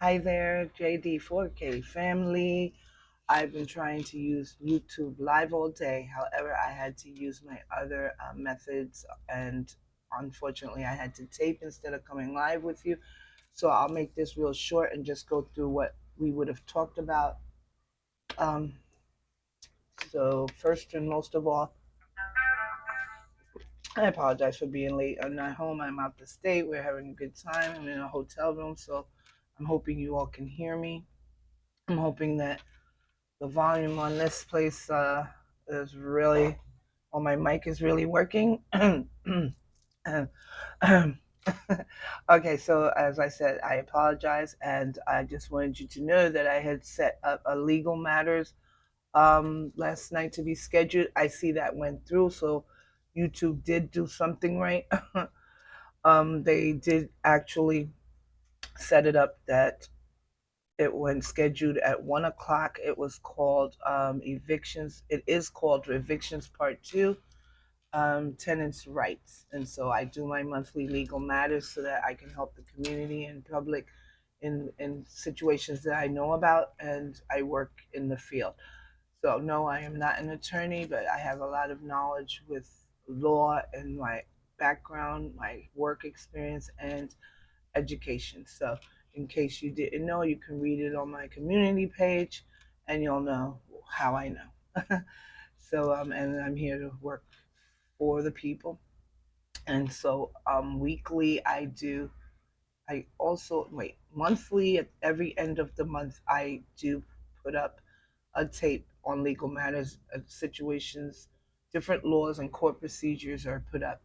Hi there, JD4K family. I've been trying to use YouTube Live all day. However, I had to use my other methods, and unfortunately, I had to tape instead of coming live with you. So I'll make this real short and just go through what we would have talked about. Um, so, first and most of all, I apologize for being late. I'm not home. I'm out the state. We're having a good time. I'm in a hotel room, so I'm hoping you all can hear me. I'm hoping that the volume on this place is really, well, my mic is really working. Okay, so as I said, I apologize, and I just wanted you to know that I had set up a legal matters last night to be scheduled. I see that went through, so YouTube did do something right. They did actually set it up that it went scheduled at 1 o'clock. It was called evictions. It is called evictions part two, tenants' rights. And so I do my monthly legal matters so that I can help the community and public in situations that I know about, and I work in the field. So no, I am not an attorney, but I have a lot of knowledge with law and my background, my work experience, and education. So, in case you didn't know, you can read it on my community page and you'll know how I know. And I'm here to work for the people. And so, weekly, I also, wait, monthly, at every end of the month, I do put up a tape on legal matters, situations, different laws and court procedures are put up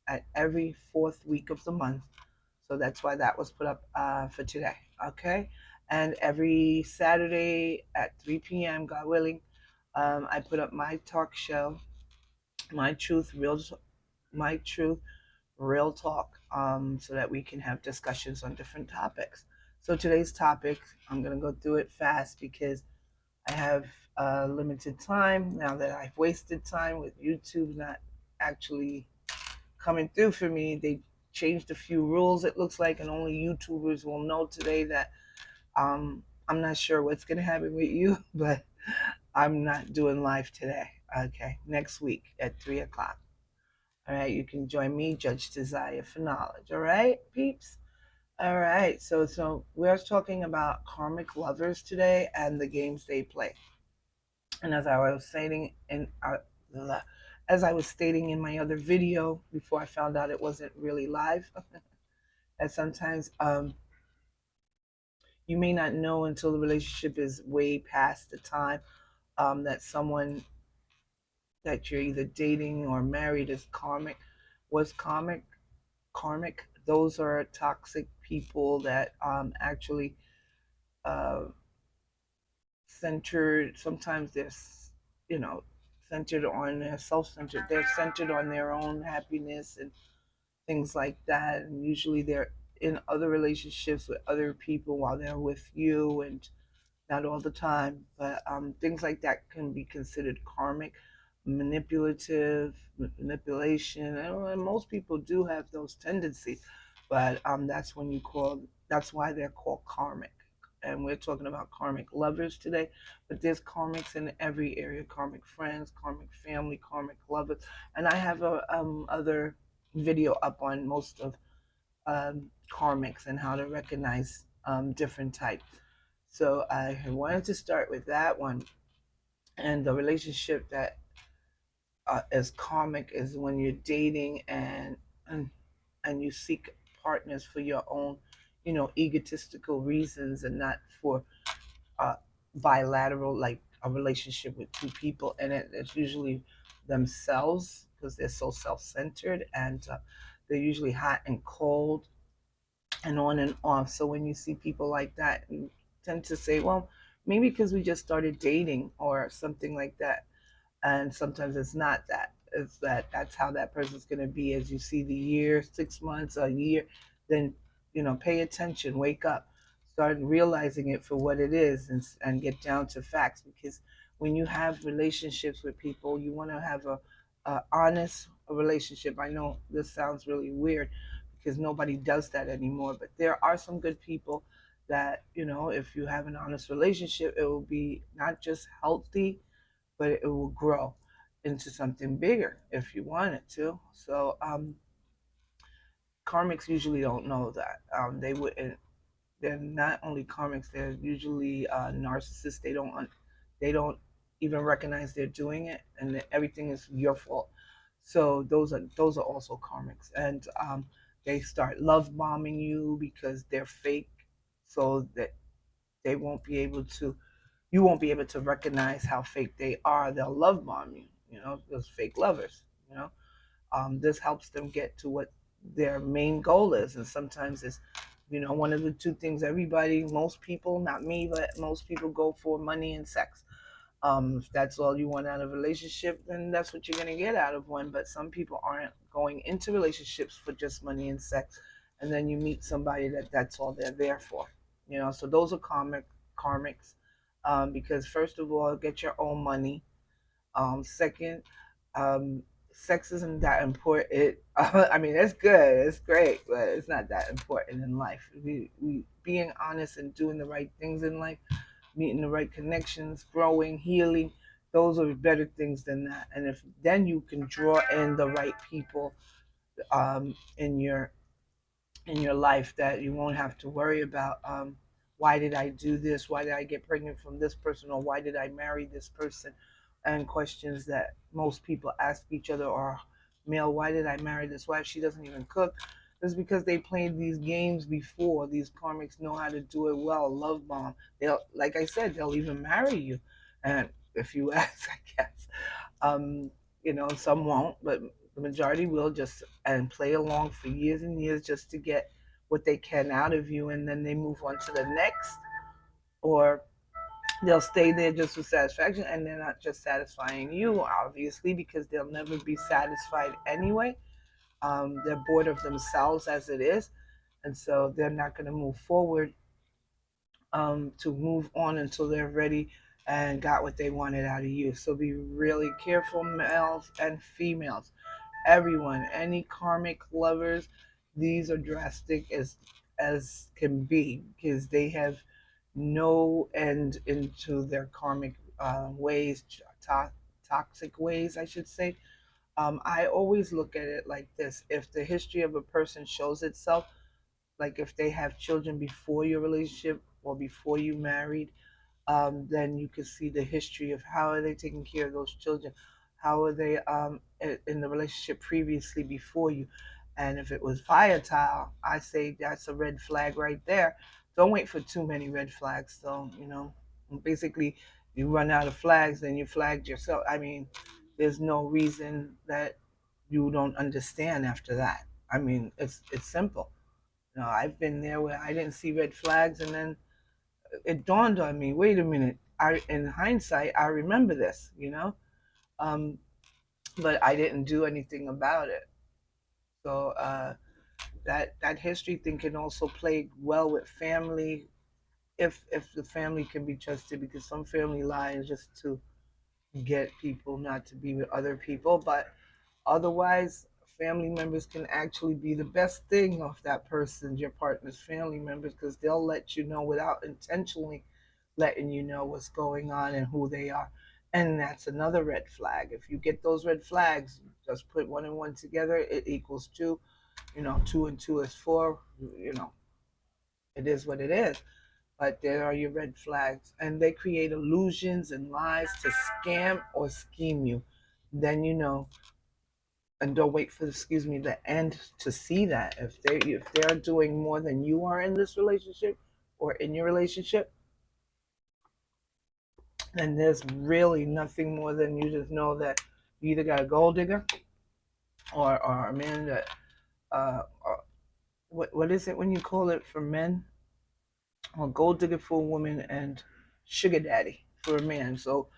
at every fourth week of the month. So that's why that was put up for today. Okay. And every Saturday at 3 p.m., God willing, I put up my talk show, My Truth, My Truth, Real Talk, so that we can have discussions on different topics. So today's topic, I'm going to go through it fast because I have limited time now that I've wasted time with YouTube not actually coming through for me. They changed a few rules, it looks like, and only YouTubers will know today that I'm not sure what's going to happen with you, but I'm not doing live today. Okay, next week at 3 o'clock. All right, you can join me, Judge Desire for Knowledge. All right, peeps? All right, so we're talking about karmic lovers today and the games they play. And as I was stating in my other video before I found out it wasn't really live, that sometimes you may not know until the relationship is way past the time that someone that you're either dating or married is karmic. Was karmic? Those are toxic people that actually uh, centered. Sometimes they're, you know, centered on their self-centered. They're centered on their own happiness and things like that. And usually they're in other relationships with other people while they're with you, and not all the time, but things like that can be considered karmic, manipulation. And most people do have those tendencies, but that's why they're called karmic. And we're talking about karmic lovers today, but there's karmics in every area: karmic friends, karmic family, karmic lovers. And I have a other video up on most of karmics and how to recognize different types. So I wanted to start with that one. And the relationship that is karmic is when you're dating and you seek partners for your own, egotistical reasons, and not for uh, bilateral, like a relationship with two people. And it's usually themselves because they're so self-centered, and they're usually hot and cold and on and off. So when you see people like that, you tend to say, well, maybe because we just started dating or something like that. And sometimes it's not that. It's that's how that person's going to be as you see the year, 6 months, a year. Then, pay attention, wake up, start realizing it for what it is, and get down to facts. Because when you have relationships with people, you want to have a honest relationship. I know this sounds really weird because nobody does that anymore, but there are some good people that, if you have an honest relationship, it will be not just healthy, but it will grow into something bigger if you want it to. So karmics usually don't know that. They wouldn't. They're not only karmics; they're usually narcissists. They don't even recognize they're doing it, and that everything is your fault. So those are also karmics, and they start love bombing you because they're fake, so that they won't be able to. You won't be able to recognize how fake they are. They'll love bomb you. Those fake lovers. You know, this helps them get to what their main goal is, and sometimes it's, one of the two things most people, not me, but most people go for money and sex. If that's all you want out of a relationship, then that's what you're going to get out of one. But some people aren't going into relationships for just money and sex, and then you meet somebody that's all they're there for. So those are karmics, because first of all, get your own money. Second, um, sex isn't that important. I mean, it's good, it's great, but it's not that important in life. We being honest and doing the right things in life, meeting the right connections, growing, healing. Those are better things than that. And if then you can draw in the right people in your life, that you won't have to worry about, why did I do this? Why did I get pregnant from this person? Or why did I marry this person? And questions that most people ask each other are, male, why did I marry this wife? She doesn't even cook. It's because they played these games before. These karmics know how to do it well. Love bomb. They'll, like I said, they'll even marry you. And if you ask, I guess, um, some won't, but the majority will, just and play along for years and years just to get what they can out of you, and then they move on to the next, or they'll stay there just for satisfaction, and they're not just satisfying you, obviously, because they'll never be satisfied anyway. They're bored of themselves as it is, and so they're not going to move forward, to move on until they're ready and got what they wanted out of you. So be really careful, males and females, everyone, any karmic lovers. These are drastic as can be, because they have no end into their karmic ways, toxic ways, I should say. I always look at it like this: if the history of a person shows itself, like if they have children before your relationship or before you married, then you can see the history of how are they taking care of those children, how are they in the relationship previously before you. And if it was volatile, I say that's a red flag right there. Don't wait for too many red flags. So, basically, you run out of flags, then you flagged yourself. I mean, there's no reason that you don't understand after that. I mean, it's simple. I've been there where I didn't see red flags, and then it dawned on me, wait a minute, in hindsight, I remember this, um, but I didn't do anything about it. So that history thing can also play well with family, if the family can be trusted, because some family lies just to get people not to be with other people, but otherwise, family members can actually be the best thing of that person, your partner's family members, because they'll let you know without intentionally letting you know what's going on and who they are. And that's another red flag. If you get those red flags, just put one and one together, it equals two. Two and two is four. It is what it is. But there are your red flags. And they create illusions and lies to scam or scheme you. Then and don't wait for the end to see that. If they're doing more than you are in this relationship or in your relationship, then there's really nothing more than you just know that you either got a gold digger, or a man that what is it when you call it for men, or gold digger for a woman and sugar daddy for a man. So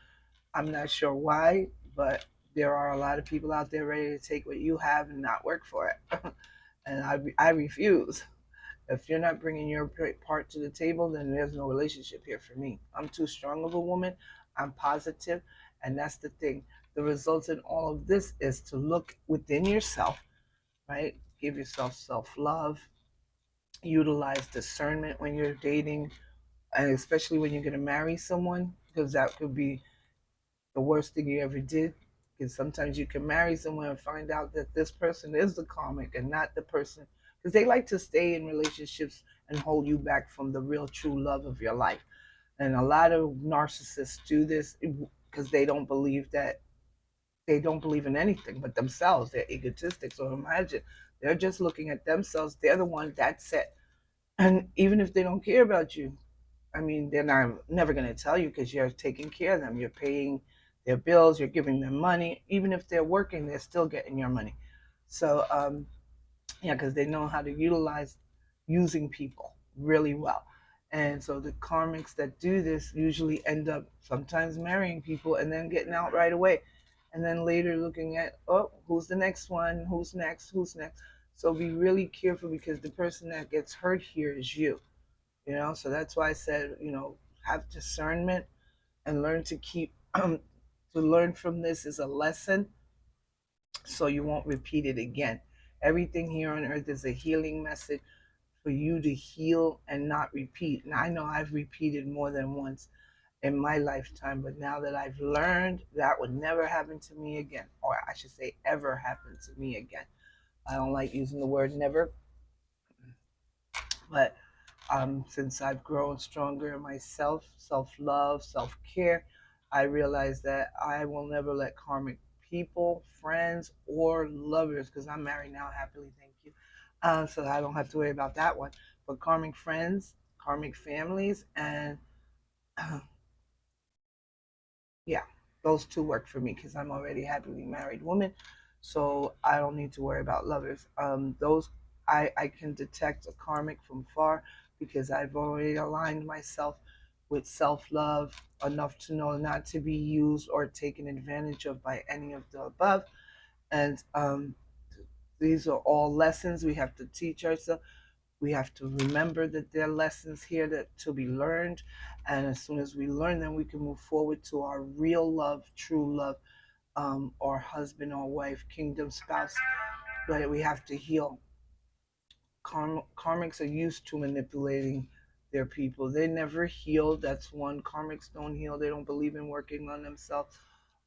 I'm not sure why, but there are a lot of people out there ready to take what you have and not work for it. And I refuse. If you're not bringing your part to the table, then there's no relationship here for me. I'm too strong of a woman. I'm positive, and that's the thing. The results in all of this is to look within yourself, right? Give yourself self love, utilize discernment when you're dating, and especially when you're going to marry someone, because that could be the worst thing you ever did. Because sometimes you can marry someone and find out that this person is the karmic and not the person, because they like to stay in relationships and hold you back from the real true love of your life. And a lot of narcissists do this because they don't believe in anything but themselves. They're egotistic. So imagine they're just looking at themselves. They're the one that's it. And even if they don't care about you, I mean, they're not never going to tell you because you're taking care of them. You're paying their bills. You're giving them money. Even if they're working, they're still getting your money. So yeah, because they know how to utilize using people really well. And so the karmics that do this usually end up sometimes marrying people and then getting out right away. And then later looking at, oh, who's the next one? Who's next? Who's next? So be really careful because the person that gets hurt here is you. So that's why I said, have discernment and learn to keep, to learn from this is a lesson so you won't repeat it again. Everything here on earth is a healing message for you to heal and not repeat. And I know I've repeated more than once in my lifetime, but now that I've learned that would never happen to me again, or I should say, ever happen to me again. I don't like using the word never, but since I've grown stronger in myself, self love, self care, I realize that I will never let karmic people, friends, or lovers, because I'm married now, happily, thank you. So I don't have to worry about that one. But karmic friends, karmic families, and yeah, those two work for me because I'm already a happily married woman. So I don't need to worry about lovers. Those I can detect a karmic from far because I've already aligned myself with self love enough to know not to be used or taken advantage of by any of the above. And these are all lessons we have to teach ourselves. We have to remember that there are lessons here that to be learned, and as soon as we learn them, we can move forward to our real love, true love, or husband or wife, kingdom spouse. But we have to heal. Karmics are used to manipulating their people. They never heal. That's one. Karmics don't heal. They don't believe in working on themselves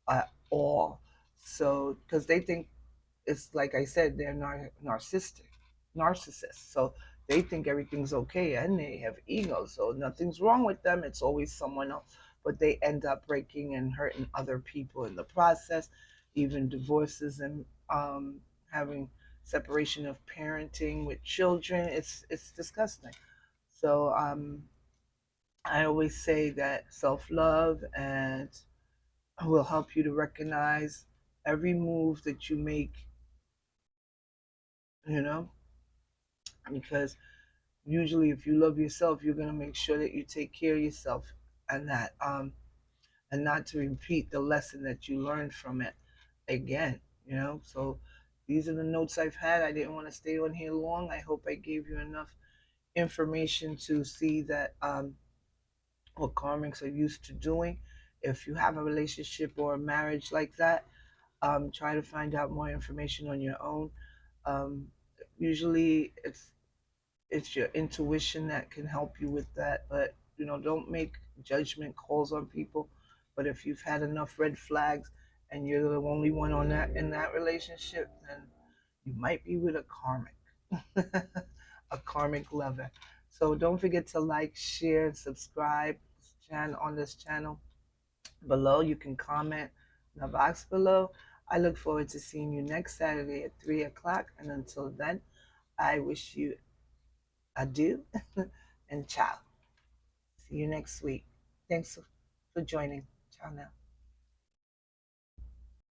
at all. So, because they think it's like I said, they're narcissists. So they think everything's okay and they have ego. So nothing's wrong with them. It's always someone else. But they end up breaking and hurting other people in the process, even divorces and having separation of parenting with children. It's disgusting. So I always say that self love and will help you to recognize every move that you make, you know, because usually if you love yourself you're going to make sure that you take care of yourself and that and not to repeat the lesson that you learned from it again. So these are the notes I've had. I didn't want to stay on here long. I hope I gave you enough information to see that what karmics are used to doing. If you have a relationship or a marriage like that, try to find out more information on your own. um, Usually it's your intuition that can help you with that. But don't make judgment calls on people. But if you've had enough red flags and you're the only one on that in that relationship, then you might be with a karmic, a karmic lover. So don't forget to like, share, and subscribe on this channel. Below, you can comment in the box below. I look forward to seeing you next Saturday at 3 o'clock. And until then, I wish you adieu and ciao. See you next week. Thanks for joining. Ciao now.